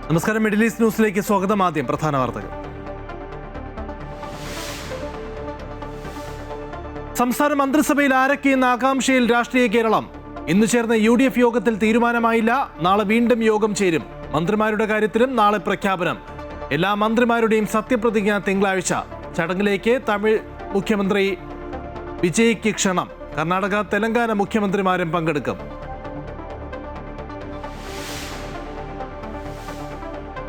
നമസ്കാരം. Middle east ന്യൂസിലേക്ക് സ്വാഗതം. ആദ്യം പ്രധാന വാർത്തകൾ. സംസ്ഥാന മന്ത്രിസഭയിൽ ആരൊക്കെയെന്ന ആകാംക്ഷയിൽ രാഷ്ട്രീയ കേരളം. ഇന്ന് ചേർന്ന UDF യോഗത്തിൽ തീരുമാനമായില്ല. നാളെ വീണ്ടും യോഗം ചേരും. മന്ത്രിമാരുടെ കാര്യത്തിലും നാളെ പ്രഖ്യാപനം. എല്ലാ മന്ത്രിമാരുടെയും സത്യപ്രതിജ്ഞ തിങ്കളാഴ്ച. ചടങ്ങിലേക്ക് തമിഴ് മുഖ്യമന്ത്രി വിജയ്ക്ക് ക്ഷണം. കർണാടക, തെലങ്കാന മുഖ്യമന്ത്രിമാരും പങ്കെടുക്കും.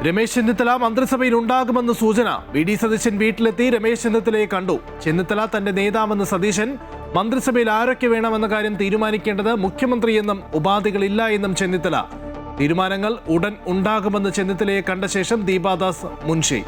രമേശ് ചെന്നിത്തല മന്ത്രിസഭയിൽ ഉണ്ടാകുമെന്ന് സൂചന. VD സതീശൻ വീട്ടിലെത്തി രമേശ് ചെന്നിത്തലയെ കണ്ടു. ചെന്നിത്തല തന്റെ നേതാവെന്ന് സതീശൻ. മന്ത്രിസഭയിൽ ആരൊക്കെ വേണമെന്ന കാര്യം തീരുമാനിക്കേണ്ടത് മുഖ്യമന്ത്രിയെന്നും ഉപാധികളില്ല എന്നും ചെന്നിത്തല. തീരുമാനങ്ങൾ ഉടൻ ഉണ്ടാകുമെന്ന് ചെന്നിത്തലയെ കണ്ട ശേഷം ദീപാദാസ് മുൻഷി.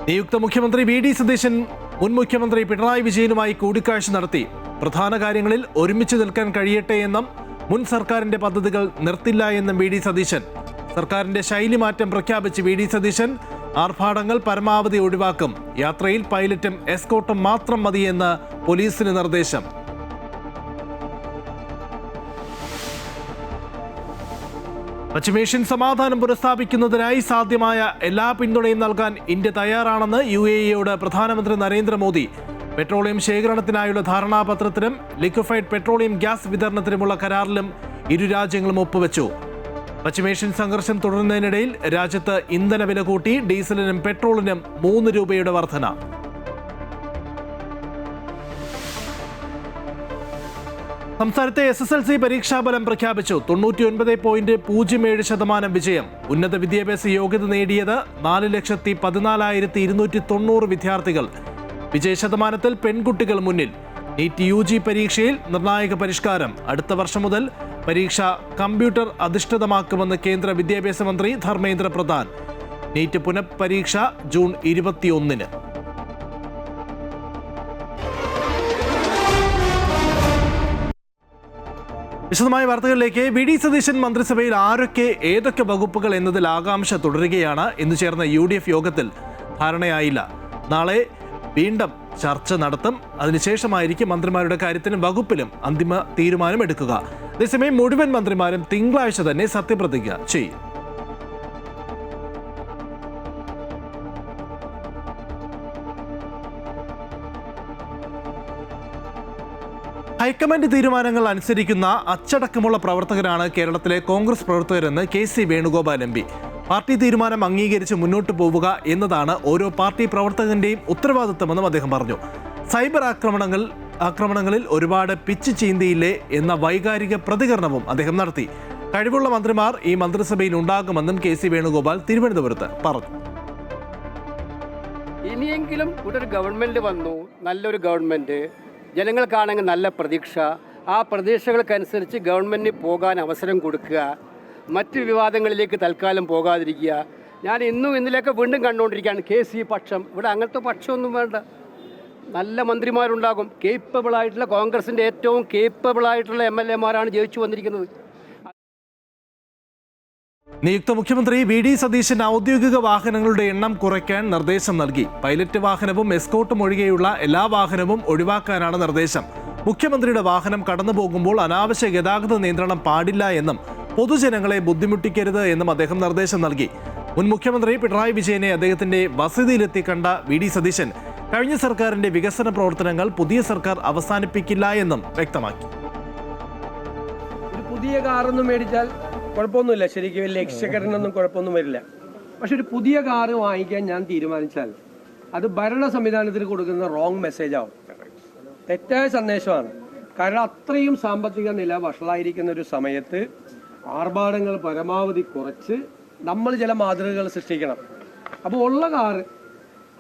നിയുക്ത മുഖ്യമന്ത്രി VD സതീശൻ മുൻ മുഖ്യമന്ത്രി പിണറായി വിജയനുമായി കൂടിക്കാഴ്ച നടത്തി. പ്രധാന കാര്യങ്ങളിൽ ഒരുമിച്ച് നിൽക്കാൻ കഴിയട്ടെ എന്നും മുൻ സർക്കാരിന്റെ പദ്ധതികൾ നിർത്തില്ല എന്നും VD സതീശൻ. സർക്കാരിന്റെ ശൈലി മാറ്റം പ്രഖ്യാപിച്ച് VD സതീശൻ. ആർഭാടങ്ങൾ പരമാവധി ഒഴിവാക്കും. യാത്രയിൽ പൈലറ്റും എസ്കോർട്ടും മാത്രം മതിയെന്ന് പോലീസിന് നിർദ്ദേശം. പശ്ചിമേഷ്യൻ സമാധാനം പുനഃസ്ഥാപിക്കുന്നതിനായി സാധ്യമായ എല്ലാ പിന്തുണയും നൽകാൻ ഇന്ത്യ തയ്യാറാണെന്ന് UAE-യോട് പ്രധാനമന്ത്രി നരേന്ദ്രമോദി. പെട്രോളിയം ശേഖരണത്തിനായുള്ള ധാരണാപത്രത്തിലും ലിക്വിഫൈഡ് പെട്രോളിയം ഗ്യാസ് വിതരണത്തിനുമുള്ള കരാറിലും ഇരു രാജ്യങ്ങളും ഒപ്പുവെച്ചു. പശ്ചിമേഷ്യൻ സംഘർഷം തുടരുന്നതിനിടയിൽ രാജ്യത്ത് ഇന്ധന വില കൂട്ടി. ഡീസലിനും പെട്രോളിനും 3 രൂപയുടെ വർധന. സംസ്ഥാനത്തെ SSLC പരീക്ഷാഫലം പ്രഖ്യാപിച്ചു. 99.07% വിജയം. ഉന്നത വിദ്യാഭ്യാസ യോഗ്യത നേടിയത് 4,14,290 വിദ്യാർത്ഥികൾ. വിജയ ശതമാനത്തിൽ പെൺകുട്ടികൾ മുന്നിൽ. നീറ്റ് UG പരീക്ഷയിൽ നിർണായക പരിഷ്കാരം. അടുത്ത വർഷം മുതൽ പരീക്ഷ കമ്പ്യൂട്ടർ അധിഷ്ഠിതമാക്കുമെന്ന് കേന്ദ്ര വിദ്യാഭ്യാസ മന്ത്രി ധർമ്മേന്ദ്ര പ്രധാൻ. നീറ്റ് പുനഃപരീക്ഷ ജൂൺ 21-ന്. വിശദമായ വാർത്തകളിലേക്ക്. VD സതീശൻ മന്ത്രിസഭയിൽ ആരൊക്കെ ഏതൊക്കെ വകുപ്പുകൾ എന്നതിൽ ആകാംക്ഷ തുടരുകയാണ്. ഇന്ന് ചേർന്ന UDF യോഗത്തിൽ ധാരണയായില്ല. നാളെ വീണ്ടും ചർച്ച നടത്തും. അതിനുശേഷമായിരിക്കും മന്ത്രിമാരുടെ കാര്യത്തിലും വകുപ്പിലും അന്തിമ തീരുമാനമെടുക്കുക. അതേസമയം മുഴുവൻ മന്ത്രിമാരും തിങ്കളാഴ്ച തന്നെ സത്യപ്രതിജ്ഞ ചെയ്യും. ഹൈക്കമാൻഡ് തീരുമാനങ്ങൾ അനുസരിക്കുന്ന അച്ചടക്കമുള്ള പ്രവർത്തകരാണ് കേരളത്തിലെ കോൺഗ്രസ് പ്രവർത്തകരെന്ന് KC വേണുഗോപാൽ MP. പാർട്ടി തീരുമാനം അംഗീകരിച്ച് മുന്നോട്ട് പോവുക എന്നതാണ് ഓരോ പാർട്ടി പ്രവർത്തകന്റെയും ഉത്തരവാദിത്തമെന്നും അദ്ദേഹം പറഞ്ഞു. സൈബർ ആക്രമണങ്ങളിൽ ഒരുപാട് പിച്ച് ചീന്തിയില്ലേ എന്ന വൈകാരിക പ്രതികരണവും അദ്ദേഹം നടത്തി. കഴിവുള്ള മന്ത്രിമാർ ഈ മന്ത്രിസഭയിൽ ഉണ്ടാകുമെന്നും KC വേണുഗോപാൽ തിരുവനന്തപുരത്ത് പറഞ്ഞു. ഇനിയെങ്കിലും ഇവിടെ ഒരു ഗവൺമെൻറ് വന്നു, നല്ലൊരു ഗവൺമെൻറ്, ജനങ്ങൾക്കാണെങ്കിൽ നല്ല പ്രതീക്ഷ. ആ പ്രതീക്ഷകൾക്കനുസരിച്ച് ഗവൺമെൻറ്റിന് പോകാൻ അവസരം കൊടുക്കുക, മറ്റ് വിവാദങ്ങളിലേക്ക് തൽക്കാലം പോകാതിരിക്കുക. ഞാൻ ഇന്നലെയൊക്കെ വീണ്ടും കണ്ടുകൊണ്ടിരിക്കുകയാണ് KC പക്ഷം. ഇവിടെ അങ്ങനത്തെ പക്ഷമൊന്നും വേണ്ട. നല്ല മന്ത്രിമാരുണ്ടാകും. കേപ്പബിളായിട്ടുള്ള, കോൺഗ്രസിൻ്റെ ഏറ്റവും കേപ്പബിളായിട്ടുള്ള MLA-മാരാണ് ജയിച്ചു വന്നിരിക്കുന്നത്. നിയുക്ത മുഖ്യമന്ത്രി VD സതീശൻ ഔദ്യോഗിക വാഹനങ്ങളുടെ എണ്ണം കുറയ്ക്കാൻ നിർദ്ദേശം നൽകി. പൈലറ്റ് വാഹനവും എസ്കോർട്ടും ഒഴികെയുള്ള എല്ലാ വാഹനവും ഒഴിവാക്കാനാണ് നിർദ്ദേശം. മുഖ്യമന്ത്രിയുടെ വാഹനം കടന്നു പോകുമ്പോൾ അനാവശ്യ ഗതാഗത നിയന്ത്രണം പാടില്ല എന്നും പൊതുജനങ്ങളെ ബുദ്ധിമുട്ടിക്കരുത് എന്നും അദ്ദേഹം നിർദ്ദേശം നൽകി. മുൻ മുഖ്യമന്ത്രി പിണറായി വിജയനെ അദ്ദേഹത്തിന്റെ വസതിയിലെത്തി കണ്ട VD സതീശൻ കഴിഞ്ഞ സർക്കാരിന്റെ വികസന പ്രവർത്തനങ്ങൾ പുതിയ സർക്കാർ അവസാനിപ്പിക്കില്ല എന്നും വ്യക്തമാക്കി. ഒരു പുതിയ കാറൊന്നും മേടിച്ചാൽ കുഴപ്പമൊന്നുമില്ല, ശരിക്കും വലിയ എക്സ്ചക്കറിനൊന്നും കുഴപ്പമൊന്നും വരില്ല. പക്ഷെ ഒരു പുതിയ കാറ് വാങ്ങിക്കാൻ ഞാൻ തീരുമാനിച്ചാൽ അത് ഭരണ സംവിധാനത്തിന് കൊടുക്കുന്ന റോങ് മെസ്സേജ് ആവും, തെറ്റായ സന്ദേശമാണ്. കാരണം അത്രയും സാമ്പത്തിക നില വഷളായിരിക്കുന്ന ഒരു സമയത്ത് ആർഭാടങ്ങൾ പരമാവധി കുറച്ച് നമ്മൾ ചില മാതൃകകൾ സൃഷ്ടിക്കണം. അപ്പോൾ ഉള്ള കാറ്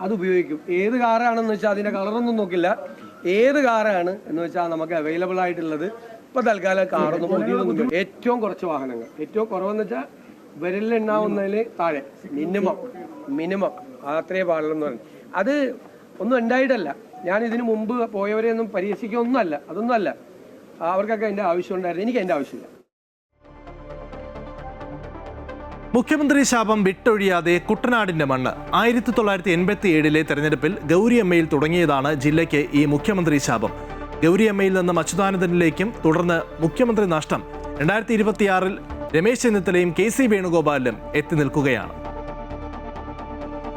അത് ഉപയോഗിക്കും. ഏത് കാറാണെന്ന് വെച്ചാൽ അതിൻ്റെ കളറൊന്നും നോക്കില്ല, ഏത് കാറാണ് എന്ന് വെച്ചാൽ നമുക്ക് അവൈലബിൾ ആയിട്ടുള്ളത്. ഇപ്പോൾ തൽക്കാലം കാറൊന്നും പുതിയതൊന്നും, ഏറ്റവും കുറച്ച് വാഹനങ്ങൾ, ഏറ്റവും കുറവെന്ന് വെച്ചാൽ വിരലിലെണ്ണാവുന്നതിൽ താഴെ മിനിമം അത്രേ പാടുള്ളൂ. അത് ഒന്നും ഉണ്ടായിട്ടല്ല, ഞാൻ ഇതിനു മുമ്പ് പോയവരെയൊന്നും പരിഹസിക്കൊന്നുമല്ല, അതൊന്നുമല്ല. അവർക്കൊക്കെ എൻ്റെ ആവശ്യമുണ്ടായിരുന്നു, എനിക്ക് എൻ്റെ ആവശ്യമില്ല. മുഖ്യമന്ത്രി ശാപം വിട്ടൊഴിയാതെ കുട്ടനാടിന്റെ മണ്ണ്. 1987-ലെ തെരഞ്ഞെടുപ്പിൽ ഗൗരിയമ്മയിൽ തുടങ്ങിയതാണ് ജില്ലയ്ക്ക് ഈ മുഖ്യമന്ത്രി ശാപം. ഗൗരിയമ്മയിൽ നിന്നും അച്യുതാനന്ദനിലേക്കും തുടർന്ന് മുഖ്യമന്ത്രി നഷ്ടം 2026 രമേശ് ചെന്നിത്തലയും KC വേണുഗോപാലും എത്തി നിൽക്കുകയാണ്.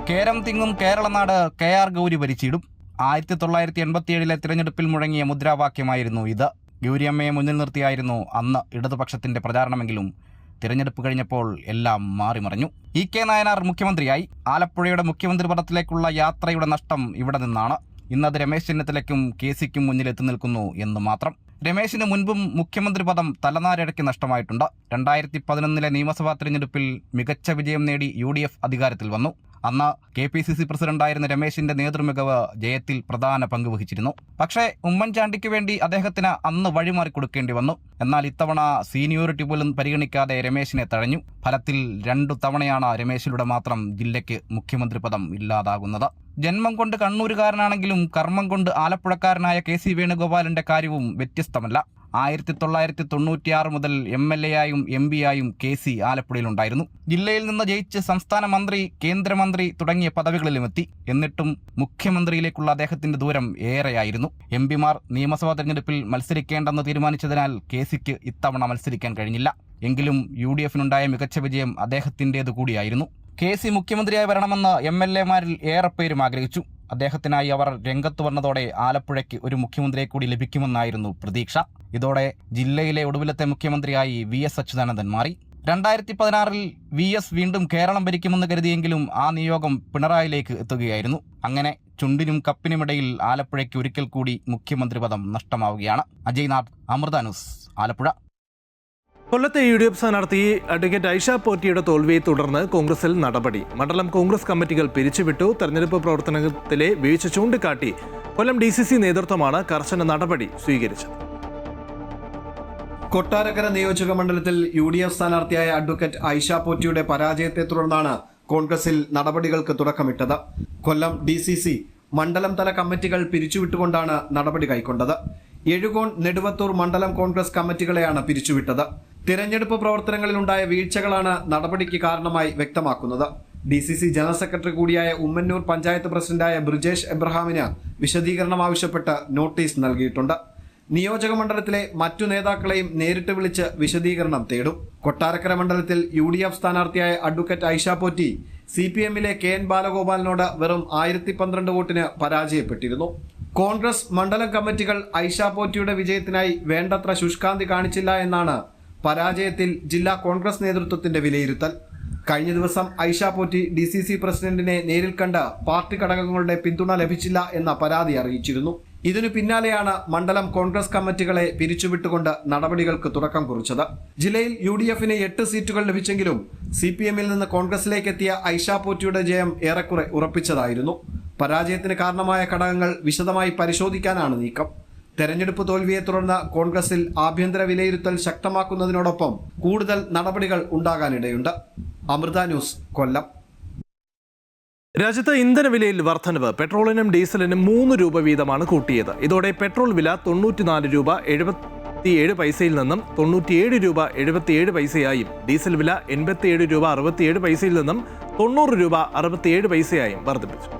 കേരം തിങ്ങും കേരളനാട് KR ഗൗരി ഭരിച്ചിടും. 1987 തിരഞ്ഞെടുപ്പിൽ മുഴങ്ങിയ മുദ്രാവാക്യമായിരുന്നു ഇത്. ഗൗരിയമ്മയെ മുന്നിൽ നിർത്തിയായിരുന്നു അന്ന് ഇടതുപക്ഷത്തിന്റെ പ്രചാരണമെങ്കിലും തിരഞ്ഞെടുപ്പ് കഴിഞ്ഞപ്പോൾ എല്ലാം മാറിമറിഞ്ഞു. EK നായനാർ മുഖ്യമന്ത്രിയായി. ആലപ്പുഴയുടെ മുഖ്യമന്ത്രി പദത്തിലേക്കുള്ള യാത്രയുടെ നഷ്ടം ഇവിടെ നിന്നാണ്. ഇന്നത് രമേശ് ചെന്നിത്തലയ്ക്കും KCക്കും മുന്നിൽ എത്തി നിൽക്കുന്നു എന്ന് മാത്രം. രമേശിന് മുൻപും മുഖ്യമന്ത്രി പദം തലനാരിഴയ്ക്ക് നഷ്ടമായിട്ടുണ്ട്. 2011 നിയമസഭാ തിരഞ്ഞെടുപ്പിൽ മികച്ച വിജയം നേടി UDF അധികാരത്തിൽ വന്നു. അന്ന് KPCC പ്രസിഡന്റായിരുന്ന രമേശിന്റെ നേതൃമികവ് ജയത്തിൽ പ്രധാന പങ്ക് വഹിച്ചിരുന്നു. പക്ഷേ ഉമ്മൻചാണ്ടിക്ക് വേണ്ടി അദ്ദേഹത്തിന് അന്ന് വഴിമാറി കൊടുക്കേണ്ടി വന്നു. എന്നാൽ ഇത്തവണ സീനിയോറിറ്റി പോലും പരിഗണിക്കാതെ രമേശിനെ തഴഞ്ഞു. ഫലത്തിൽ 2 തവണയാണ് രമേശിലൂടെ മാത്രം ജില്ലയ്ക്ക് മുഖ്യമന്ത്രി പദം ഇല്ലാതാകുന്നത്. ജന്മം കൊണ്ട് കണ്ണൂരുകാരനാണെങ്കിലും കർമ്മം കൊണ്ട് ആലപ്പുഴക്കാരനായ KC വേണുഗോപാലിന്റെ കാര്യവും വ്യത്യസ്തമല്ല. 1996 മുതൽ MLA ആയും MP ആയും KC ആലപ്പുഴയിലുണ്ടായിരുന്നു. ജില്ലയിൽ നിന്ന് ജയിച്ച് സംസ്ഥാന മന്ത്രി, കേന്ദ്രമന്ത്രി തുടങ്ങിയ പദവികളിലുമെത്തി. എന്നിട്ടും മുഖ്യമന്ത്രിയിലേക്കുള്ള അദ്ദേഹത്തിന്റെ ദൂരം ഏറെയായിരുന്നു. MPമാർ നിയമസഭാ തെരഞ്ഞെടുപ്പിൽ മത്സരിക്കേണ്ടെന്ന് തീരുമാനിച്ചതിനാൽ KCക്ക് ഇത്തവണ മത്സരിക്കാൻ കഴിഞ്ഞില്ല. എങ്കിലും UDFനുണ്ടായ മികച്ച വിജയം അദ്ദേഹത്തിൻ്റേതു കൂടിയായിരുന്നു. KC മുഖ്യമന്ത്രിയായി വരണമെന്ന് MLAമാരിൽ ഏറെ പേരും ആഗ്രഹിച്ചു. അദ്ദേഹത്തിനായി അവർ രംഗത്ത് വന്നതോടെ ആലപ്പുഴയ്ക്ക് ഒരു മുഖ്യമന്ത്രിയെ കൂടി ലഭിക്കുമെന്നായിരുന്നു പ്രതീക്ഷ. ഇതോടെ ജില്ലയിലെ ഒടുവിലത്തെ മുഖ്യമന്ത്രിയായി VS അച്യുതാനന്ദൻ മാറി. 2016 VS വീണ്ടും കേരളം ഭരിക്കുമെന്ന് കരുതിയെങ്കിലും ആ നിയോഗം പിണറായിയിലേക്ക് എത്തുകയായിരുന്നു. അങ്ങനെ ചുണ്ടിനും കപ്പിനുമിടയിൽ ആലപ്പുഴയ്ക്ക് ഒരിക്കൽ കൂടി മുഖ്യമന്ത്രി പദം നഷ്ടമാവുകയാണ്. അജയ് നാഥ്, അമൃത ന്യൂസ്, ആലപ്പുഴ. കൊല്ലത്തെ UDF സ്ഥാനാർത്ഥി അഡ്വക്കേറ്റ് ഐഷ പോറ്റിയുടെ തോൽവിയെ തുടർന്ന് കോൺഗ്രസിൽ നടപടി. മണ്ഡലം കോൺഗ്രസ് കമ്മിറ്റികൾ പിരിച്ചുവിട്ടു. തെരഞ്ഞെടുപ്പ് പ്രവർത്തനത്തിലെ വീഴ്ച ചൂണ്ടിക്കാട്ടി കൊല്ലം DCC നേതൃത്വമാണ് കർശന നടപടി സ്വീകരിച്ചത്. കൊട്ടാരക്കര നിയോജക മണ്ഡലത്തിൽ UDF സ്ഥാനാർത്ഥിയായ അഡ്വക്കേറ്റ് ഐഷ പോറ്റിയുടെ പരാജയത്തെ തുടർന്നാണ് കോൺഗ്രസിൽ നടപടികൾക്ക് തുടക്കമിട്ടത്. കൊല്ലം DCC മണ്ഡലം തല കമ്മിറ്റികൾ പിരിച്ചുവിട്ടുകൊണ്ടാണ് നടപടി കൈക്കൊണ്ടത്. എഴുകോൺ, നെടുവത്തൂർ മണ്ഡലം കോൺഗ്രസ് കമ്മിറ്റികളെയാണ് പിരിച്ചുവിട്ടത്. തിരഞ്ഞെടുപ്പ് പ്രവർത്തനങ്ങളിലുണ്ടായ വീഴ്ചകളാണ് നടപടിക്ക് കാരണമായി വ്യക്തമാക്കുന്നത്. DCC ജനറൽ സെക്രട്ടറി കൂടിയായ ഉമ്മന്നൂർ പഞ്ചായത്ത് പ്രസിഡന്റായ ബ്രിജേഷ് എബ്രഹാമിന് വിശദീകരണം ആവശ്യപ്പെട്ട് നോട്ടീസ് നൽകിയിട്ടുണ്ട്. നിയോജക മണ്ഡലത്തിലെ മറ്റു നേതാക്കളെയും നേരിട്ട് വിളിച്ച് വിശദീകരണം തേടും. കൊട്ടാരക്കര മണ്ഡലത്തിൽ UDF സ്ഥാനാർത്ഥിയായ അഡ്വക്കേറ്റ് ഐഷ പോറ്റി CPMലെ KN ബാലഗോപാലിനോട് വെറും 1012 വോട്ടിന് പരാജയപ്പെട്ടിരുന്നു. കോൺഗ്രസ് മണ്ഡലം കമ്മിറ്റികൾ ഐഷ പോറ്റിയുടെ വിജയത്തിനായി വേണ്ടത്ര ശുഷ്കാന്തി കാണിച്ചില്ല എന്നാണ് പരാജയത്തിൽ ജില്ലാ കോൺഗ്രസ് നേതൃത്വത്തിന്റെ വിലയിരുത്തൽ. കഴിഞ്ഞ ദിവസം ഐഷ പോറ്റി DCC പ്രസിഡന്റിനെ നേരിൽ കണ്ട് പാർട്ടി ഘടകങ്ങളുടെ പിന്തുണ ലഭിച്ചില്ല എന്ന പരാതി അറിയിച്ചിരുന്നു. ഇതിനു പിന്നാലെയാണ് മണ്ഡലം കോൺഗ്രസ് കമ്മിറ്റികളെ പിരിച്ചുവിട്ടുകൊണ്ട് നടപടികൾക്ക് തുടക്കം കുറിച്ചത്. ജില്ലയിൽ UDFന് 8 സീറ്റുകൾ ലഭിച്ചെങ്കിലും CPMൽ നിന്ന് കോൺഗ്രസിലേക്ക് എത്തിയ ഐഷ പോറ്റിയുടെ ജയം ഏറെക്കുറെ ഉറപ്പിച്ചതായിരുന്നു. പരാജയത്തിന് കാരണമായ ഘടകങ്ങൾ വിശദമായി പരിശോധിക്കാനാണ് നീക്കം. തെരഞ്ഞെടുപ്പ് തോൽവിയെ തുടർന്ന് കോൺഗ്രസിൽ ആഭ്യന്തര വിലയിരുത്തൽ ശക്തമാക്കുന്നതിനോടൊപ്പം കൂടുതൽ നടപടികൾ ഉണ്ടാകാനിടയുണ്ട്. അമൃത ന്യൂസ്, കൊല്ലം. രാജ്യത്ത് ഇന്ധനവിലയിൽ വർധനവ്. പെട്രോളിനും ഡീസലിനും 3 രൂപ വീതമാണ് കൂട്ടിയത്. ഇതോടെ പെട്രോൾ വില 94 രൂപ 77 പൈസയിൽ നിന്നും 97 രൂപ 77 പൈസയായും ഡീസൽ വില 87 രൂപ 67 പൈസയിൽ നിന്നും 90 രൂപ 67 പൈസയായും വർദ്ധിപ്പിച്ചു.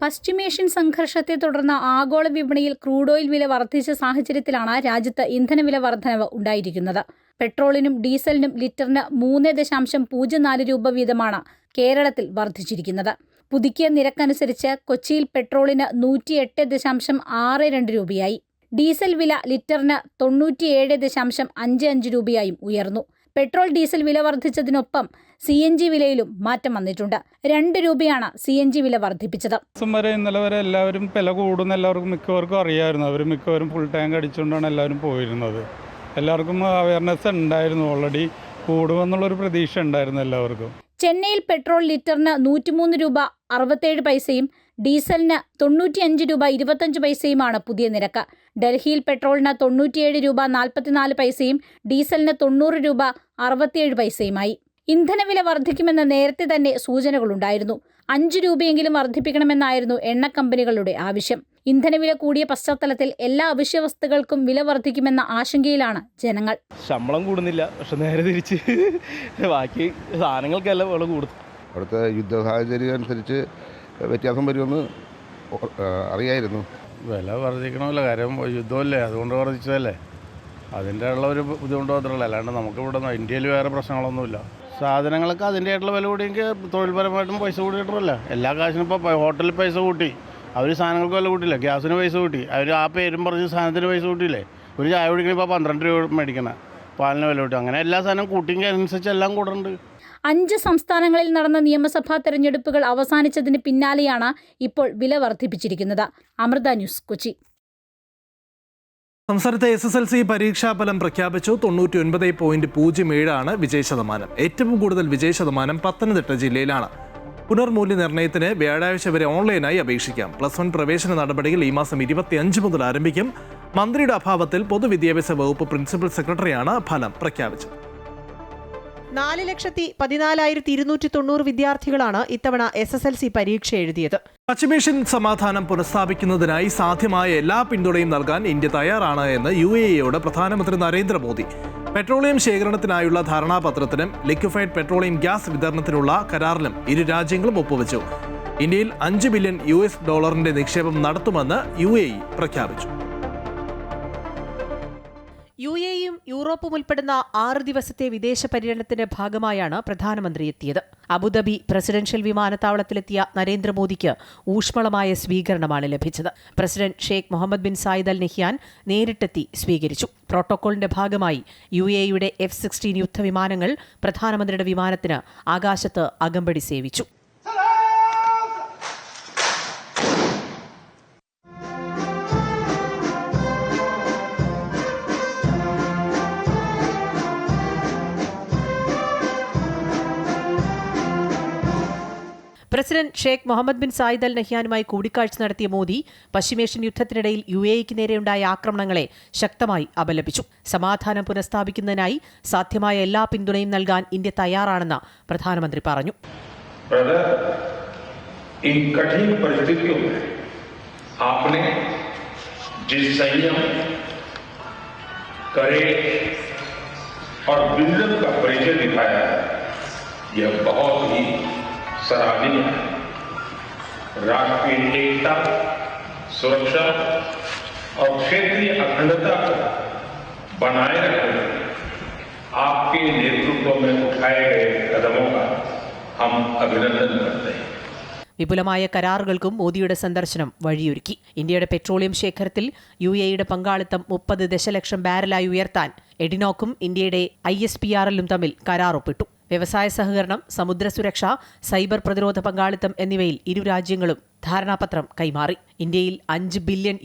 പശ്ചിമേഷ്യൻ സംഘർഷത്തെ തുടർന്ന് ആഗോള വിപണിയിൽ ക്രൂഡ് ഓയിൽ വില വർദ്ധിച്ച സാഹചര്യത്തിലാണ് രാജ്യത്ത് ഇന്ധനവില വർധനവ് ഉണ്ടായിരിക്കുന്നത്. പെട്രോളിനും ഡീസലിനും ലിറ്ററിന് 3.04 രൂപ വീതമാണ് കേരളത്തിൽ വർദ്ധിച്ചിരിക്കുന്നത്. പുതുക്കിയ നിരക്കനുസരിച്ച് കൊച്ചിയിൽ പെട്രോളിന് 108.62 രൂപയായി. ഡീസൽ വില ലിറ്ററിന് 97.55 രൂപയായും ഉയർന്നു. പെട്രോൾ ഡീസൽ വില വർദ്ധിച്ചതിനൊപ്പം CNG വിലയിലും മാറ്റം വന്നിട്ടുണ്ട്. 2 രൂപയാണ് CNG വില വർദ്ധിപ്പിച്ചത്. ഇന്നലെ വരെ എല്ലാവരും വില കൂടുന്ന എല്ലാവർക്കും മിക്കവർക്കും അറിയാമായിരുന്നു. അവർ മിക്കവരും ഫുൾ ടാങ്ക് അടിച്ചുകൊണ്ടാണ് എല്ലാവരും പോയിരുന്നത്. എല്ലാവർക്കും അവയർനെസ് ഉണ്ടായിരുന്നു. ഓൾറെഡി കൂടുമെന്നുള്ളൊരു പ്രതീക്ഷ ഉണ്ടായിരുന്നു എല്ലാവർക്കും. ചെന്നൈയിൽ പെട്രോൾ ലിറ്ററിന് 103 രൂപ 67 പൈസയും ഡീസലിന് 95 രൂപ 25 പൈസയുമാണ് പുതിയ നിരക്ക്. ഡൽഹിയിൽ പെട്രോളിന് 97 രൂപ 44 പൈസയും ഡീസലിന് 90 രൂപ 67 പൈസയുമായി. ഇന്ധനവില വർദ്ധിക്കുമെന്ന് നേരത്തെ തന്നെ സൂചനകളുണ്ടായിരുന്നു. 5 രൂപയെങ്കിലും വർദ്ധിപ്പിക്കണമെന്നായിരുന്നു എണ്ണ കമ്പനികളുടെ ആവശ്യം. ഇന്ധനവില കൂടിയ പശ്ചാത്തലത്തിൽ എല്ലാ അവശ്യവസ്തുക്കൾക്കും വില വർദ്ധിക്കുമെന്ന ആശങ്കയിലാണ് ജനങ്ങൾ. ശമ്പളം കൂടുന്നില്ല, പക്ഷെ നേരെ തിരിച്ച് ബാക്കി സാധനങ്ങൾക്കെല്ലാം വില കൂടും. അവിടുത്തെ യുദ്ധ സാഹചര്യം അനുസരിച്ച് വ്യത്യാസം വരുമെന്ന് അറിയായിരുന്നു. വില വർദ്ധിക്കണമല്ലോ, കാര്യം യുദ്ധമല്ലേ, അതുകൊണ്ട് വർദ്ധിച്ചതല്ലേ. അതിൻ്റെ ഉള്ള ഒരു ബുദ്ധിമുട്ട് മാത്രമല്ല, അല്ലാണ്ട് നമുക്കിവിടെ ഇന്ത്യയിൽ വേറെ പ്രശ്നങ്ങളൊന്നുമില്ല. സാധനങ്ങൾക്ക് അതിൻ്റെതായിട്ടുള്ള വില കൂടിയെങ്കിൽ തൊഴിൽപരമായിട്ടും പൈസ കൂട്ടിയിട്ടില്ല. എല്ലാ കാശിനും ഇപ്പോൾ ഹോട്ടലിൽ പൈസ കൂട്ടി, അവർ സാധനങ്ങൾക്ക് വില കൂട്ടിയില്ല. ഗ്യാസിന് പൈസ കൂട്ടി, അവർ ആ പേരും പറഞ്ഞ് സാധനത്തിന് പൈസ കൂട്ടിയില്ലേ. ഒരു ചായ കുടിക്കണ ഇപ്പോൾ 12 രൂപ മേടിക്കണം, പാലിന് വില കൂട്ടി. അങ്ങനെ എല്ലാ സാധനവും കൂട്ടിയെങ്കിൽ അനുസരിച്ച് എല്ലാം കൂടുന്നുണ്ട്. 5 സംസ്ഥാനങ്ങളിൽ നടന്ന നിയമസഭാ തെരഞ്ഞെടുപ്പുകൾ അവസാനിച്ചതിന് പിന്നാലെയാണ് ഇപ്പോൾ വില വർദ്ധിപ്പിച്ചിരിക്കുന്നത്. അമൃത ന്യൂസ്, കൊച്ചി. സംസ്ഥാനത്തെ SSLC പരീക്ഷാഫലം പ്രഖ്യാപിച്ചു. 99.07 വിജയശതമാനം. ഏറ്റവും കൂടുതൽ വിജയശതമാനം പത്തനംതിട്ട ജില്ലയിലാണ്. പുനർമൂല്യനിർണ്ണയത്തിന് വ്യാഴാഴ്ച വരെ ഓൺലൈനായി അപേക്ഷിക്കാം. +1 പ്രവേശന നടപടികൾ ഈ മാസം 25 മുതൽ ആരംഭിക്കും. മന്ത്രിയുടെ അഭാവത്തിൽ പൊതുവിദ്യാഭ്യാസ വകുപ്പ് പ്രിൻസിപ്പൽ സെക്രട്ടറിയാണ് ഫലം പ്രഖ്യാപിച്ചത്. 4,14,290 വിദ്യാർത്ഥികളാണ് ഇത്തവണ SSLC പരീക്ഷ എഴുതിയത്. പശ്ചിമേഷ്യൻ സമാധാനം പുനഃസ്ഥാപിക്കുന്നതിനായി സാധ്യമായ എല്ലാ പിന്തുണയും നൽകാൻ ഇന്ത്യ തയ്യാറാണ് എന്ന് UAE-യോട് പ്രധാനമന്ത്രി Narendra Modi. Petroleum ശേഖരണത്തിനായുള്ള ധാരണാപത്രത്തിനും liquefied petroleum gas വിതരണത്തിനുള്ള കരാറിലും ഇരു രാജ്യങ്ങളും ഒപ്പുവെച്ചു. ഇന്ത്യയിൽ $5 ബില്യൺ നിക്ഷേപം നടത്തുമെന്ന് UAE പ്രഖ്യാപിച്ചു. UAE-യും യൂറോപ്പും ഉൾപ്പെടുന്ന 6 ദിവസത്തെ വിദേശ പര്യടനത്തിന്റെ ഭാഗമായാണ് പ്രധാനമന്ത്രി എത്തിയത്. അബുദാബി പ്രസിഡൻഷ്യൽ വിമാനത്താവളത്തിലെത്തിയ നരേന്ദ്രമോദിക്ക് ഊഷ്മളമായ സ്വീകരണമാണ് ലഭിച്ചത്. President Sheikh Muhammad bin Zayed Al Nahyan നേരിട്ടെത്തി സ്വീകരിച്ചു. പ്രോട്ടോകോളിന്റെ ഭാഗമായി UAE-യുടെ F-16 യുദ്ധവിമാനങ്ങൾ പ്രധാനമന്ത്രിയുടെ വിമാനത്തിന് ആകാശത്ത് അകമ്പടി സേവിച്ചു. President Sheikh Muhammad bin Zayed Al നഹ്യാനുമായി കൂടിക്കാഴ്ച നടത്തിയ മോദി പശ്ചിമേഷ്യൻ യുദ്ധത്തിനിടയിൽ UAE-ക്ക് നേരെയുണ്ടായ ആക്രമണങ്ങളെ ശക്തമായി അപലപിച്ചു. സമാധാനം പുനഃസ്ഥാപിക്കുന്നതിനായി സാധ്യമായ എല്ലാ പിന്തുണയും നൽകാൻ ഇന്ത്യ തയ്യാറാണെന്ന് പ്രധാനമന്ത്രി പറഞ്ഞു. सराहनीय है। राष्ट्रीय एकता, सुरक्षा और क्षेत्रीय अखंडता को बनाए रखने आपके नेतृत्व में उठाए गए कदमों का हम अभिनंदन करते हैं. വിപുലമായ കരാറുകൾക്കും മോദിയുടെ സന്ദർശനം വഴിയൊരുക്കി. ഇന്ത്യയുടെ പെട്രോളിയം ശേഖരത്തിൽ UAE-യുടെ പങ്കാളിത്തം 30 ദശലക്ഷം ബാരലായി ഉയർത്താൻ എഡിനോക്കും ഇന്ത്യയുടെ ISPRL-ഉം തമ്മിൽ കരാർ ഒപ്പിട്ടു. വ്യവസായ സഹകരണം, സമുദ്ര സുരക്ഷ, സൈബർ പ്രതിരോധ പങ്കാളിത്തം എന്നിവയിൽ ഇരു രാജ്യങ്ങളും ധാരണാപത്രം കൈമാറി. ഇന്ത്യയിൽ $5 ബില്യൺ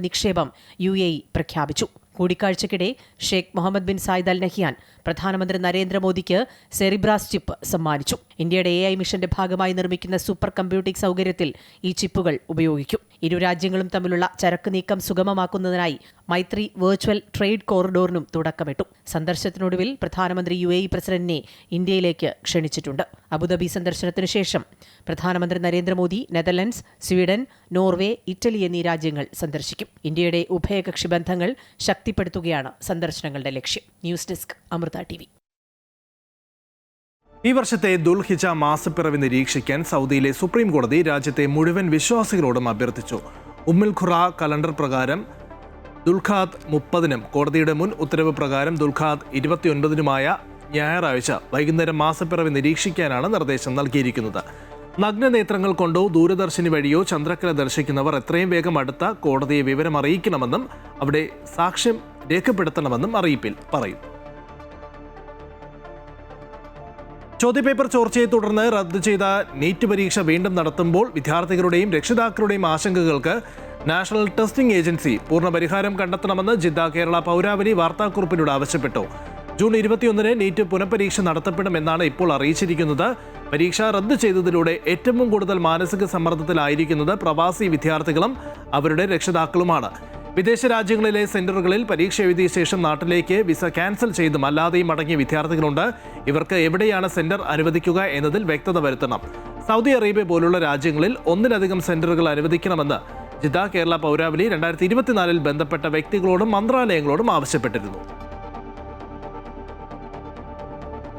നിക്ഷേപം UAE പ്രഖ്യാപിച്ചു. കൂടിക്കാഴ്ചയ്ക്കിടെ Sheikh Muhammad bin Zayed Al Nahyan പ്രധാനമന്ത്രി നരേന്ദ്രമോദിക്ക് സെറിബ്രാസ് ചിപ്പ് സമ്മാനിച്ചു. ഇന്ത്യയുടെ AI മിഷന്റെ ഭാഗമായി നിർമ്മിക്കുന്ന സൂപ്പർ കമ്പ്യൂട്ടിംഗ് സൗകര്യത്തിൽ ഈ ചിപ്പുകൾ ഉപയോഗിക്കും. ഇരു രാജ്യങ്ങളും തമ്മിലുള്ള ചരക്ക് നീക്കം സുഗമമാക്കുന്നതിനായി മൈത്രി വെർച്വൽ ട്രേഡ് കോറിഡോറിനും തുടക്കമിട്ടു. സന്ദർശനത്തിനൊടുവിൽ പ്രധാനമന്ത്രി UAE പ്രസിഡന്റിനെ ഇന്ത്യയിലേക്ക് ക്ഷണിച്ചിട്ടുണ്ട്. അബുദാബി സന്ദർശനത്തിനു ശേഷം പ്രധാനമന്ത്രി Narendra Modi Netherlands, Sweden, Norway, Italy എന്നീ രാജ്യങ്ങൾ സന്ദർശിക്കും. ഇന്ത്യയുടെ ഉഭയകക്ഷി ബന്ധങ്ങൾ ശക്തിപ്പെടുത്തുകയാണ് സന്ദർശനങ്ങളുടെ ലക്ഷ്യം. News desk, Amrita TV. ഈ വർഷത്തെ ദുൽഹിജ മാസപ്പിറവി നിരീക്ഷിക്കാൻ സൗദിയിലെ സുപ്രീം കോടതി രാജ്യത്തെ മുഴുവൻ വിശ്വാസികളോടും അഭ്യർത്ഥിച്ചു. ഉമ്മുൽ ഖുറ കലണ്ടർ പ്രകാരം ദുൽഖാദ് 30-നും കോടതിയുടെ മുൻ ഉത്തരവ് പ്രകാരം ദുൽഖാദ് 29-നുമായ ഞായറാഴ്ച വൈകുന്നേരം മാസപ്പിറവി നിരീക്ഷിക്കാനാണ് നിർദ്ദേശം നൽകിയിരിക്കുന്നത്. നഗ്നനേത്രങ്ങൾ കൊണ്ടോ ദൂരദർശിനി വഴിയോ ചന്ദ്രക്കല ദർശിക്കുന്നവർ എത്രയും വേഗം അടുത്ത കോടതിയെ വിവരം അറിയിക്കണമെന്നും അവിടെ സാക്ഷ്യം രേഖപ്പെടുത്തണമെന്നും അറിയിപ്പിൽ പറയുന്നു. ചോദ്യപേപ്പർ ചോർച്ചയെ തുടർന്ന് റദ്ദു ചെയ്ത നീറ്റ് പരീക്ഷ വീണ്ടും നടത്തുമ്പോൾ വിദ്യാർത്ഥികളുടെയും രക്ഷിതാക്കളുടെയും ആശങ്കകൾക്ക് നാഷണൽ ടെസ്റ്റിംഗ് ഏജൻസി പൂർണ്ണ പരിഹാരം കണ്ടെത്തണമെന്ന് ജിദ്ദ കേരള പൗരാവലി വാർത്താക്കുറിപ്പിലൂടെ ആവശ്യപ്പെട്ടു. ജൂൺ 21-ന് നീറ്റ് പുനഃപരീക്ഷ നടത്തപ്പെടുമെന്നാണ് ഇപ്പോൾ അറിയിച്ചിരിക്കുന്നത്. പരീക്ഷ റദ്ദു ചെയ്തതിലൂടെ ഏറ്റവും കൂടുതൽ മാനസിക സമ്മർദ്ദത്തിലായിരിക്കുന്നത് പ്രവാസി വിദ്യാർത്ഥികളും അവരുടെ രക്ഷിതാക്കളുമാണ്. വിദേശ രാജ്യങ്ങളിലെ സെന്ററുകളിൽ പരീക്ഷ എഴുതിയ ശേഷം നാട്ടിലേക്ക് വിസ ക്യാൻസൽ ചെയ്തും അല്ലാതെയും മടങ്ങിയ വിദ്യാർത്ഥികളുണ്ട്. ഇവർക്ക് എവിടെയാണ് സെന്റർ അനുവദിക്കുക എന്നതിൽ വ്യക്തത വരുത്തണം. സൗദി അറേബ്യ പോലുള്ള രാജ്യങ്ങളിൽ ഒന്നിലധികം സെന്ററുകൾ അനുവദിക്കണമെന്ന് ജിദ്ദ കേരള പൗരാവലി 2024-ൽ ബന്ധപ്പെട്ട വ്യക്തികളോടും മന്ത്രാലയങ്ങളോടും ആവശ്യപ്പെട്ടിരുന്നു.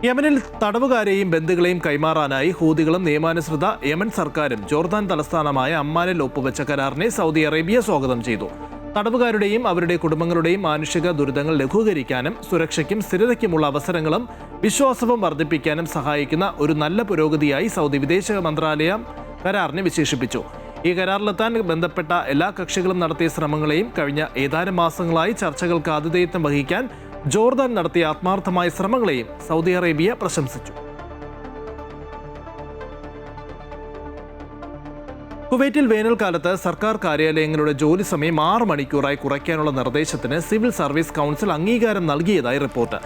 യമനിൽ തടവുകാരെയും ബന്ധുക്കളെയും കൈമാറാനായി ഹൂതികളും നിയമാനുസൃത യമൻ സർക്കാരും ജോർദാൻ തലസ്ഥാനമായ അമ്മാനിൽ ഒപ്പുവെച്ച കരാറിനെ സൗദി അറേബ്യ സ്വാഗതം ചെയ്തു. തടവുകാരുടെയും അവരുടെ കുടുംബങ്ങളുടെയും മാനുഷിക ദുരിതങ്ങൾ ലഘൂകരിക്കാനും സുരക്ഷയ്ക്കും സ്ഥിരതയ്ക്കുമുള്ള അവസരങ്ങളും വിശ്വാസവും വർദ്ധിപ്പിക്കാനും സഹായിക്കുന്ന ഒരു നല്ല പുരോഗതിയായി സൗദി വിദേശ മന്ത്രാലയം കരാറിനെ വിശേഷിപ്പിച്ചു. ഈ കരാറിലെത്താൻ ബന്ധപ്പെട്ട എല്ലാ കക്ഷികളും നടത്തിയ ശ്രമങ്ങളെയും കഴിഞ്ഞ ഏതാനും മാസങ്ങളായി ചർച്ചകൾക്ക് ആതിഥേയത്വം വഹിക്കാൻ ജോർദാൻ നടത്തിയ ആത്മാർത്ഥമായ ശ്രമങ്ങളെയും സൗദി അറേബ്യ പ്രശംസിച്ചു. കുവൈറ്റിൽ വേനൽക്കാലത്ത് സർക്കാർ കാര്യാലയങ്ങളുടെ ജോലി സമയം 6 മണിക്കൂറായി കുറയ്ക്കാനുള്ള നിർദ്ദേശത്തിന് സിവിൽ സർവീസ് കൗൺസിൽ അംഗീകാരം നൽകിയതായി റിപ്പോർട്ട്.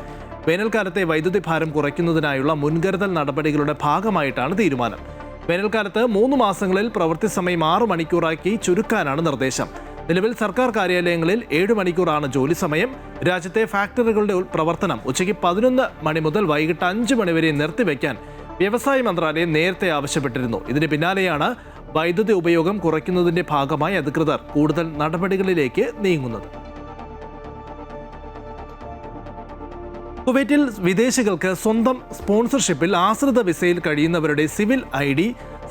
വേനൽക്കാലത്തെ വൈദ്യുതി ഭാരം കുറയ്ക്കുന്നതിനായുള്ള മുൻകരുതൽ നടപടികളുടെ ഭാഗമായിട്ടാണ് തീരുമാനം. വേനൽക്കാലത്ത് 3 മാസങ്ങളിൽ പ്രവൃത്തി സമയം 6 മണിക്കൂറാക്കി ചുരുക്കാനാണ് നിർദ്ദേശം. നിലവിൽ സർക്കാർ കാര്യാലയങ്ങളിൽ 7 മണിക്കൂറാണ് ജോലി സമയം. രാജ്യത്തെ ഫാക്ടറികളുടെ പ്രവർത്തനം ഉച്ചയ്ക്ക് 11 മണി മുതൽ വൈകിട്ട് 5 മണി വരെ നിർത്തിവെക്കാൻ വ്യവസായ മന്ത്രാലയം നേരത്തെ ആവശ്യപ്പെട്ടിരുന്നു. ഇതിന് പിന്നാലെയാണ് വൈദ്യുതി ഉപയോഗം കുറയ്ക്കുന്നതിന്റെ ഭാഗമായി അധികൃതർ കൂടുതൽ നടപടികളിലേക്ക് നീങ്ങുന്നത്. കുവൈറ്റിൽ വിദേശികൾക്ക് സ്വന്തം സ്പോൺസർഷിപ്പിൽ ആശ്രിത വിസയിൽ കഴിയുന്നവരുടെ സിവിൽ ID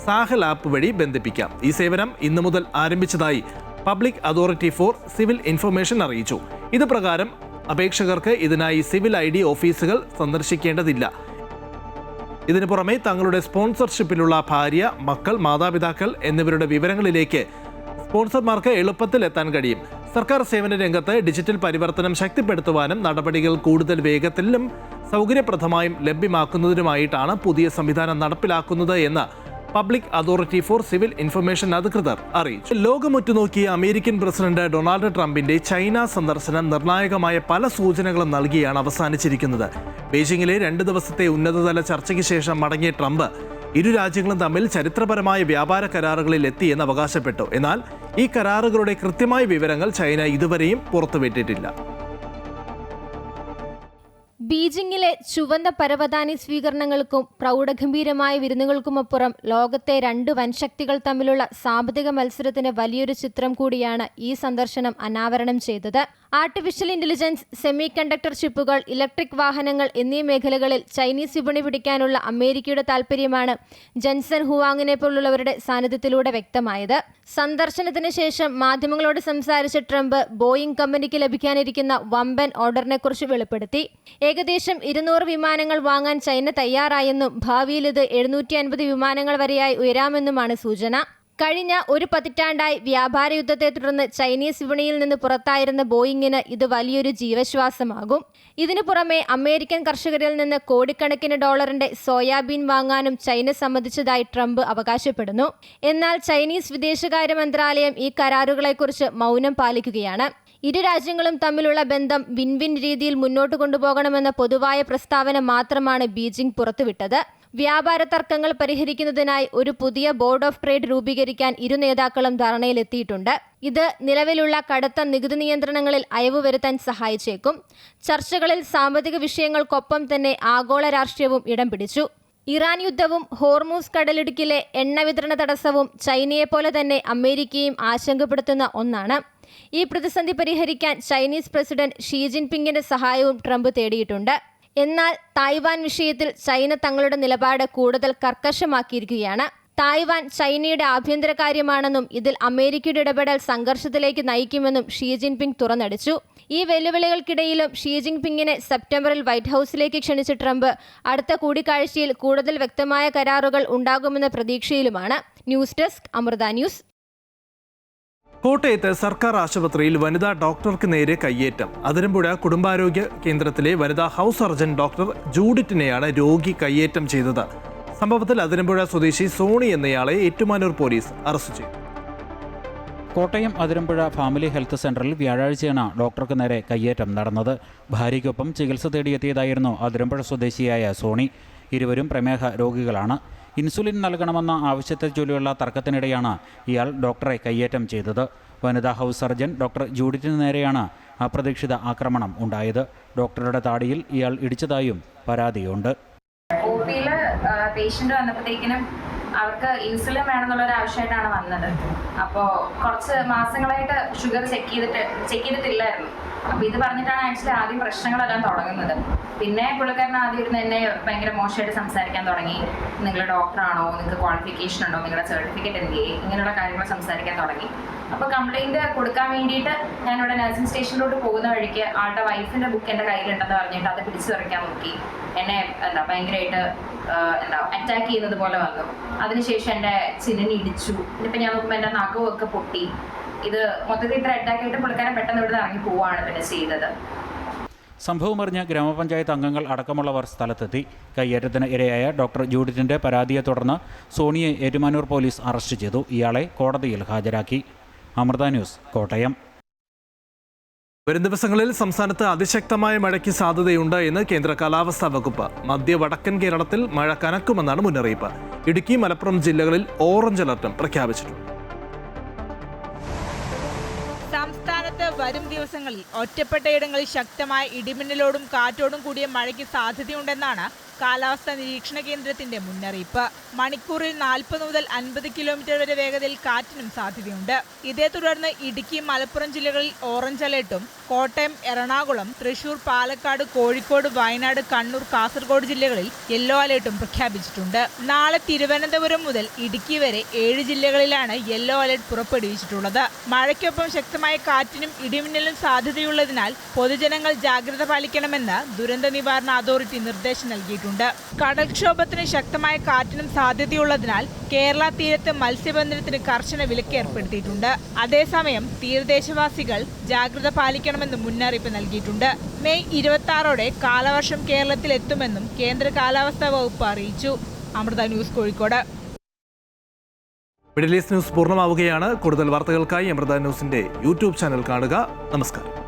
സാഹൽ ആപ്പ് വഴി ബന്ധിപ്പിക്കാം. ഈ സേവനം ഇന്നു മുതൽ ആരംഭിച്ചതായി public authority four civil information അറിയിച്ചു. ഇത് പ്രകാരം അപേക്ഷകർക്ക് ഇതിനായി സിവിൽ ID ഓഫീസുകൾ സന്ദർശിക്കേണ്ടതില്ല. ഇതിനു പുറമെ തങ്ങളുടെ സ്പോൺസർഷിപ്പിലുള്ള ഭാര്യ, മക്കൾ, മാതാപിതാക്കൾ എന്നിവരുടെ വിവരങ്ങളിലേക്ക് സ്പോൺസർമാർക്ക് എളുപ്പത്തിൽ എത്താൻ കഴിയും. സർക്കാർ സേവന രംഗത്ത് ഡിജിറ്റൽ പരിവർത്തനം ശക്തിപ്പെടുത്തുവാനും നടപടികൾ കൂടുതൽ വേഗത്തിലും സൗകര്യപ്രദമായും ലഭ്യമാക്കുന്നതിനുമായിട്ടാണ് പുതിയ സംവിധാനം നടപ്പിലാക്കുന്നത് എന്ന് public authority four civil information അധികൃതർ അറിയിച്ചു. ലോകമുറ്റുനോക്കിയ അമേരിക്കൻ പ്രസിഡന്റ് ഡൊണാൾഡ് ട്രംപിന്റെ ചൈന സന്ദർശനം നിർണായകമായ പല സൂചനകളും നൽകിയാണ് അവസാനിച്ചിരിക്കുന്നത്. ബീജിംഗിലെ 2 ദിവസത്തെ ഉന്നതതല ചർച്ചയ്ക്ക് ശേഷം മടങ്ങിയ ട്രംപ് ഇരു രാജ്യങ്ങളും തമ്മിൽ ചരിത്രപരമായ വ്യാപാര കരാറുകളിൽ എത്തിയെന്ന് അവകാശപ്പെട്ടു. എന്നാൽ ഈ കരാറുകളുടെ കൃത്യമായ വിവരങ്ങൾ ചൈന ഇതുവരെയും പുറത്തുവിട്ടിട്ടില്ല. ബീജിംഗിലെ ചുവന്ന പരവതാനി സ്വീകരണങ്ങൾക്കും പ്രൗഢഗംഭീരമായ വിരുന്നുകൾക്കുമപ്പുറം ലോകത്തെ 2 വൻശക്തികൾ തമ്മിലുള്ള സാമ്പത്തിക മത്സരത്തിന് വലിയൊരു ചിത്രം കൂടിയാണ് ഈ സന്ദർശനം അനാവരണം ചെയ്തത്. ആർട്ടിഫിഷ്യൽ ഇന്റലിജൻസ്, സെമി കണ്ടക്ടർ ചിപ്പുകൾ, ഇലക്ട്രിക് വാഹനങ്ങൾ എന്നീ മേഖലകളിൽ ചൈനീസ് വിപണി പിടിക്കാനുള്ള അമേരിക്കയുടെ താൽപര്യമാണ് ജൻസൺ ഹുവാങ്ങിനെ പോലുള്ളവരുടെ സാന്നിധ്യത്തിലൂടെ വ്യക്തമായത്. സന്ദർശനത്തിന് ശേഷം മാധ്യമങ്ങളോട് സംസാരിച്ച ട്രംപ് ബോയിങ് കമ്പനിക്ക് ലഭിക്കാനിരിക്കുന്ന വമ്പൻ ഓർഡറിനെക്കുറിച്ച് വെളിപ്പെടുത്തി. ഏകദേശം 200 വിമാനങ്ങൾ വാങ്ങാൻ ചൈന തയ്യാറായെന്നും ഭാവിയിൽ ഇത് 750 വിമാനങ്ങൾ വരെയായി ഉയരാമെന്നുമാണ് സൂചന. കഴിഞ്ഞ 1 പതിറ്റാണ്ടായി വ്യാപാര യുദ്ധത്തെ തുടർന്ന് ചൈനീസ് വിപണിയിൽ നിന്ന് പുറത്തായിരുന്ന ബോയിങ്ങിന് ഇത് വലിയൊരു ജീവശ്വാസമാകും. ഇതിനു പുറമെ അമേരിക്കൻ കർഷകരിൽ നിന്ന് കോടിക്കണക്കിന് ഡോളറിന്റെ സോയാബീൻ വാങ്ങാനും ചൈന സമ്മതിച്ചതായി ട്രംപ് അവകാശപ്പെടുന്നു. എന്നാൽ ചൈനീസ് വിദേശകാര്യ മന്ത്രാലയം ഈ കരാറുകളെക്കുറിച്ച് മൗനം പാലിക്കുകയാണ്. ഇരു രാജ്യങ്ങളും തമ്മിലുള്ള ബന്ധം വിൻ-വിൻ രീതിയിൽ മുന്നോട്ട് കൊണ്ടുപോകണമെന്ന പൊതുവായ പ്രസ്താവന മാത്രമാണ് ബീജിംഗ് പുറത്തുവിട്ടത്. വ്യാപാര തർക്കങ്ങൾ പരിഹരിക്കുന്നതിനായി ഒരു പുതിയ ബോർഡ് ഓഫ് ട്രേഡ് രൂപീകരിക്കാൻ ഇരു നേതാക്കളും ധാരണയിലെത്തിയിട്ടുണ്ട്. ഇത് നിലവിലുള്ള കടുത്ത നികുതി നിയന്ത്രണങ്ങളിൽ അയവ് വരുത്താൻ സഹായിച്ചേക്കും. ചർച്ചകളിൽ സാമ്പത്തിക വിഷയങ്ങൾക്കൊപ്പം തന്നെ ആഗോള രാഷ്ട്രീയവും ഇടം പിടിച്ചു. ഇറാൻ യുദ്ധവും ഹോർമൂസ് കടലിടുക്കിലെ എണ്ണ വിതരണ തടസ്സവും ചൈനയെപ്പോലെ തന്നെ അമേരിക്കയും ആശങ്കപ്പെടുത്തുന്ന ഒന്നാണ്. ഈ പ്രതിസന്ധി പരിഹരിക്കാൻ ചൈനീസ് പ്രസിഡന്റ് ഷീ ജിൻപിങ്ങിന്റെ സഹായവും ട്രംപ് തേടിയിട്ടുണ്ട്. എന്നാൽ തായ്വാൻ വിഷയത്തിൽ ചൈന തങ്ങളുടെ നിലപാട് കൂടുതൽ കർക്കശമാക്കിയിരിക്കുകയാണ്. തായ്വാൻ ചൈനയുടെ ആഭ്യന്തര കാര്യമാണെന്നും ഇതിൽ അമേരിക്കയുടെ ഇടപെടൽ സംഘർഷത്തിലേക്ക് നയിക്കുമെന്നും ഷീ ജിൻപിങ് തുറന്നടിച്ചു. ഈ വെല്ലുവിളികൾക്കിടയിലും ഷീ ജിൻപിങ്ങിനെ സെപ്റ്റംബറിൽ വൈറ്റ് ഹൌസിലേക്ക് ക്ഷണിച്ച ട്രംപ് അടുത്ത കൂടിക്കാഴ്ചയിൽ കൂടുതൽ വ്യക്തമായ കരാറുകൾ ഉണ്ടാകുമെന്ന പ്രതീക്ഷയിലുമാണ്. News desk Amrita news. കോട്ടയത്ത് സർക്കാർ ആശുപത്രിയിൽ വനിതാ ഡോക്ടർക്ക് നേരെ കയ്യേറ്റം. അതിരമ്പുഴ കുടുംബാരോഗ്യ കേന്ദ്രത്തിലെ വനിതാ ഹൗസ് സർജൻ ഡോക്ടർ ജൂഡിറ്റിനെയാണ് രോഗി കയ്യേറ്റം ചെയ്തത്. സംഭവത്തിൽ അതിരമ്പുഴ സ്വദേശി സോണി എന്നയാളെ ഏറ്റുമാനൂർ പോലീസ് അറസ്റ്റ് ചെയ്തു. കോട്ടയം അതിരമ്പുഴ ഫാമിലി ഹെൽത്ത് സെന്ററിൽ വ്യാഴാഴ്ചയാണ് ഡോക്ടർക്ക് നേരെ കയ്യേറ്റം നടന്നത്. ഭാര്യയ്ക്കൊപ്പം ചികിത്സ തേടിയെത്തിയതായിരുന്നു അതിരമ്പുഴ സ്വദേശിയായ സോണി. ഇരുവരും പ്രമേഹ രോഗികളാണ്. ഇൻസുലിൻ നൽകണമെന്ന ആവശ്യത്തെ ചൊല്ലിയുള്ള തർക്കത്തിനിടെയാണ് ഇയാൾ ഡോക്ടറെ കയ്യേറ്റം ചെയ്തത്. വനിതാ ഹൗസ് സർജൻ ഡോക്ടർ ജൂഡിറ്റിന് നേരെയാണ് അപ്രതീക്ഷിത ആക്രമണം ഉണ്ടായത്. ഡോക്ടറുടെ താടിയിൽ ഇയാൾ ഇടിച്ചതായും പരാതിയുണ്ട്. OP-യിൽ പേഷ്യൻ്റ് വന്നപ്പോഴത്തേക്കിനും അവർക്ക് ഇൻസുലിൻ വേണമെന്നുള്ളൊരു ആവശ്യമായിട്ടാണ് വന്നത്. അപ്പോൾ കുറച്ച് മാസങ്ങളായിട്ട് ഷുഗർ ചെക്ക് ചെയ്തിട്ടില്ലായിരുന്നു. അപ്പോൾ ഇത് പറഞ്ഞിട്ടാണ് ആക്ച്വലി ആദ്യം പ്രശ്നങ്ങളെല്ലാം തുടങ്ങുന്നത്. പിന്നെ പുള്ളിക്കാരൻ ആദ്യം ഇരുന്ന് എന്നെ ഭയങ്കര മോശമായിട്ട് സംസാരിക്കാൻ തുടങ്ങി. നിങ്ങൾ ഡോക്ടറാണോ, നിങ്ങൾക്ക് ക്വാളിഫിക്കേഷൻ ഉണ്ടോ, നിങ്ങളുടെ സർട്ടിഫിക്കറ്റ് എന്ത് ചെയ്യും, ഇങ്ങനെയുള്ള കാര്യങ്ങൾ സംസാരിക്കാൻ തുടങ്ങി. അപ്പോൾ കംപ്ലയിൻറ്റ് കൊടുക്കാൻ വേണ്ടിയിട്ട് ഞാനിവിടെ നഴ്സിംഗ് സ്റ്റേഷനിലോട്ട് പോകുന്ന വഴിക്ക് ആളുടെ വൈഫിൻ്റെ ബുക്ക് എൻ്റെ കയ്യിലുണ്ടെന്ന് പറഞ്ഞിട്ട് അത് പിടിച്ചു തെറിക്കാൻ നോക്കി. എന്നെ ഭയങ്കരമായിട്ട് അറ്റാക്ക് ചെയ്യുന്നത് പോലെ വന്നു. അതിനുശേഷം എൻ്റെ ചിന്നിന് ഇടിച്ചു. ഇനിയിപ്പോൾ ഞാൻ നോക്കുമ്പോൾ എൻ്റെ നഖമൊക്കെ പൊട്ടി. ഇത് മൊത്തത്തിൽ ഇത്ര അറ്റാക്ക് ആയിട്ട് പുള്ളിക്കാരൻ പെട്ടെന്ന് ഇവിടുന്ന് ഇറങ്ങി പോവുകയാണ് പിന്നെ ചെയ്തത്. സംഭവമറിഞ്ഞ ഗ്രാമപഞ്ചായത്ത് അംഗങ്ങൾ അടക്കമുള്ളവർ സ്ഥലത്തെത്തി. കയ്യേറ്റത്തിന് ഇരയായ ഡോക്ടർ ജൂഡിറ്റിൻ്റെ പരാതിയെ തുടർന്ന് സോണിയെ ഏറ്റുമാനൂർ പോലീസ് അറസ്റ്റ് ചെയ്തു. ഇയാളെ കോടതിയിൽ ഹാജരാക്കി. അമൃത ന്യൂസ്, കോട്ടയം. വരും ദിവസങ്ങളിൽ സംസ്ഥാനത്ത് അതിശക്തമായ മഴയ്ക്ക് സാധ്യതയുണ്ട് എന്ന് കേന്ദ്ര കാലാവസ്ഥാ വകുപ്പ്. മധ്യ വടക്കൻ കേരളത്തിൽ മഴ കനക്കുമെന്നാണ് മുന്നറിയിപ്പ്. ഇടുക്കി, മലപ്പുറം ജില്ലകളിൽ ഓറഞ്ച് അലർട്ടും പ്രഖ്യാപിച്ചിട്ടുണ്ട്. സംസ്ഥാനത്ത് വരും ദിവസങ്ങളിൽ ഒറ്റപ്പെട്ടയിടങ്ങളിൽ ശക്തമായ ഇടിമിന്നലോടും കാറ്റോടും കൂടിയ മഴയ്ക്ക് സാധ്യതയുണ്ടെന്നാണ് കാലാവസ്ഥാ നിരീക്ഷണ കേന്ദ്രത്തിന്റെ മുന്നറിയിപ്പ്. മണിക്കൂറിൽ 40 മുതൽ 50 കിലോമീറ്റർ വരെ വേഗതയിൽ കാറ്റിനും സാധ്യതയുണ്ട്. ഇതേ തുടർന്ന് ഇടുക്കി, മലപ്പുറം ജില്ലകളിൽ ഓറഞ്ച് അലർട്ടും കോട്ടയം, എറണാകുളം, തൃശൂർ, പാലക്കാട്, കോഴിക്കോട്, വയനാട്, കണ്ണൂർ, കാസർഗോഡ് ജില്ലകളിൽ യെല്ലോ അലർട്ടും പ്രഖ്യാപിച്ചിട്ടുണ്ട്. നാളെ തിരുവനന്തപുരം മുതൽ ഇടുക്കി വരെ 7 ജില്ലകളിലാണ് യെല്ലോ അലർട്ട് പുറപ്പെടുവിച്ചിട്ടുള്ളത്. മഴയ്ക്കൊപ്പം ശക്തമായ കാറ്റിനും ഇടിമിന്നലും സാധ്യതയുള്ളതിനാൽ പൊതുജനങ്ങൾ ജാഗ്രത പാലിക്കണമെന്ന് ദുരന്ത നിവാരണ അതോറിറ്റി നിർദ്ദേശം നൽകിയിട്ടുണ്ട്. കടൽക്ഷോഭത്തിന് ശക്തമായ കാറ്റിനും സാധ്യതയുള്ളതിനാൽ കേരള തീരത്ത് മത്സ്യബന്ധനത്തിന് കർശന വിലക്ക് ഏർപ്പെടുത്തിയിട്ടുണ്ട്. അതേസമയം തീരദേശവാസികൾ ജാഗ്രത പാലിക്കണമെന്ന് മുന്നറിയിപ്പ് നൽകിയിട്ടുണ്ട്. മെയ് 26ഓടെ കാലവർഷം കേരളത്തിൽ എത്തുമെന്നും കേന്ദ്ര കാലാവസ്ഥാ വകുപ്പ് അറിയിച്ചു. Amrita news, Kozhikode. Middle east news പൂർണ്ണമാവുകയാണ്. കൂടുതൽ വാർത്തകൾക്കായി അമൃത ന്യൂസിന്റെ യൂട്യൂബ് ചാനൽ കാണുക. നമസ്കാരം.